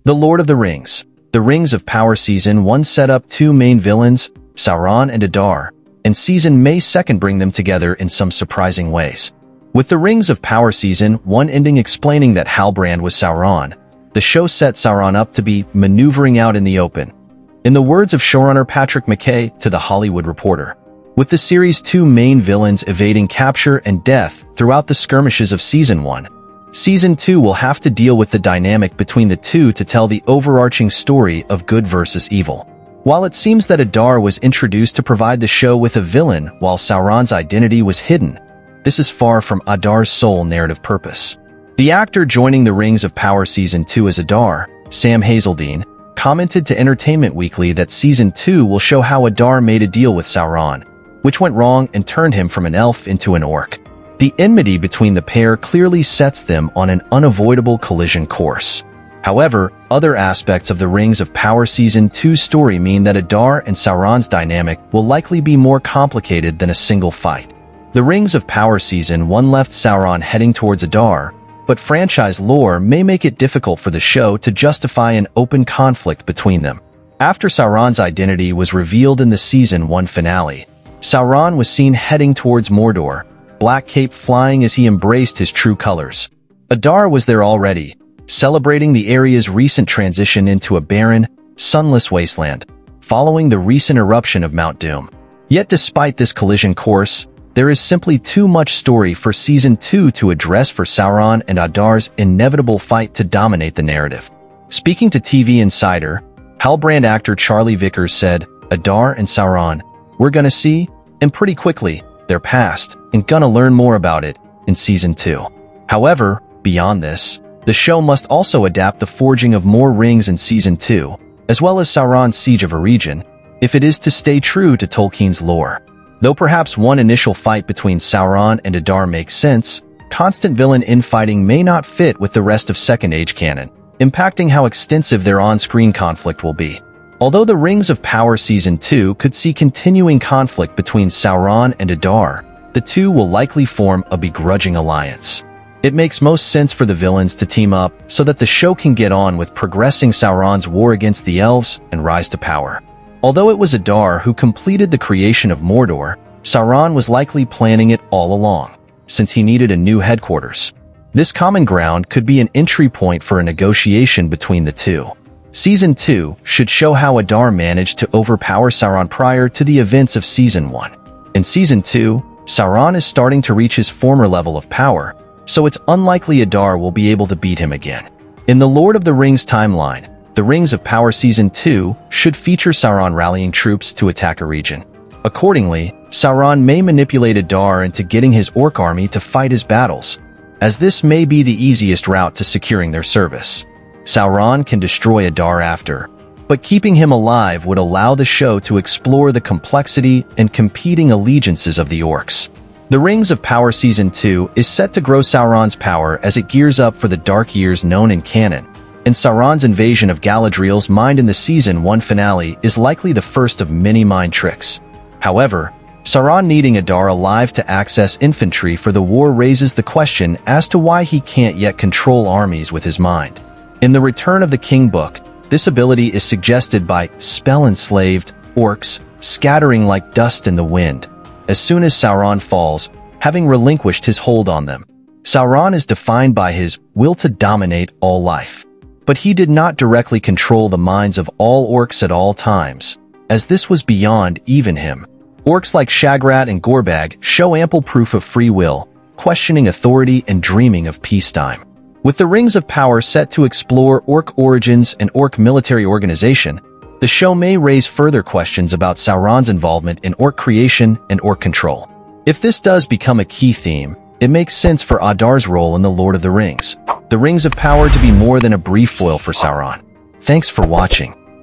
The Lord of the Rings. The Rings of Power Season 1 set up two main villains, Sauron and Adar, and Season 2 bring them together in some surprising ways. With the Rings of Power Season 1 ending explaining that Halbrand was Sauron, the show set Sauron up to be maneuvering out in the open. In the words of showrunner Patrick McKay to The Hollywood Reporter, with the series' two main villains evading capture and death throughout the skirmishes of Season 1, Season 2 will have to deal with the dynamic between the two to tell the overarching story of good versus evil. While it seems that Adar was introduced to provide the show with a villain while Sauron's identity was hidden, this is far from Adar's sole narrative purpose. The actor joining the Rings of Power Season 2 as Adar, Sam Hazeldine, commented to Entertainment Weekly that Season 2 will show how Adar made a deal with Sauron, which went wrong and turned him from an elf into an orc. The enmity between the pair clearly sets them on an unavoidable collision course. However, other aspects of the Rings of Power Season 2's story mean that Adar and Sauron's dynamic will likely be more complicated than a single fight. The Rings of Power Season 1 left Sauron heading towards Adar, but franchise lore may make it difficult for the show to justify an open conflict between them. After Sauron's identity was revealed in the Season 1 finale, Sauron was seen heading towards Mordor, black cape flying as he embraced his true colors. Adar was there already, celebrating the area's recent transition into a barren, sunless wasteland, following the recent eruption of Mount Doom. Yet despite this collision course, there is simply too much story for Season 2 to address for Sauron and Adar's inevitable fight to dominate the narrative. Speaking to TV Insider, Halbrand actor Charlie Vickers said, "Adar and Sauron, we're gonna see, and pretty quickly, their past, and gonna learn more about it in Season 2. However, beyond this, the show must also adapt the forging of more rings in Season 2, as well as Sauron's siege of a region, if it is to stay true to Tolkien's lore. Though perhaps one initial fight between Sauron and Adar makes sense, constant villain infighting may not fit with the rest of Second Age canon, impacting how extensive their on-screen conflict will be. Although the Rings of Power Season 2 could see continuing conflict between Sauron and Adar, the two will likely form a begrudging alliance. It makes most sense for the villains to team up so that the show can get on with progressing Sauron's war against the elves and rise to power. Although it was Adar who completed the creation of Mordor, Sauron was likely planning it all along, since he needed a new headquarters. This common ground could be an entry point for a negotiation between the two. Season 2 should show how Adar managed to overpower Sauron prior to the events of Season 1. In Season 2, Sauron is starting to reach his former level of power, so it's unlikely Adar will be able to beat him again. In the Lord of the Rings timeline, the Rings of Power Season 2 should feature Sauron rallying troops to attack a region. Accordingly, Sauron may manipulate Adar into getting his orc army to fight his battles, as this may be the easiest route to securing their service. Sauron can destroy Adar after, but keeping him alive would allow the show to explore the complexity and competing allegiances of the orcs. The Rings of Power Season 2 is set to grow Sauron's power as it gears up for the dark years known in canon, and Sauron's invasion of Galadriel's mind in the Season 1 finale is likely the first of many mind tricks. However, Sauron needing Adar alive to access infantry for the war raises the question as to why he can't yet control armies with his mind. In the Return of the King book, this ability is suggested by spell-enslaved orcs scattering like dust in the wind, as soon as Sauron falls, having relinquished his hold on them. Sauron is defined by his will to dominate all life. But he did not directly control the minds of all orcs at all times, as this was beyond even him. Orcs like Shagrat and Gorbag show ample proof of free will, questioning authority and dreaming of peacetime. With the Rings of Power set to explore orc origins and orc military organization, the show may raise further questions about Sauron's involvement in orc creation and orc control. If this does become a key theme, it makes sense for Adar's role in The Lord of the Rings of Power to be more than a brief foil for Sauron. Thanks for watching.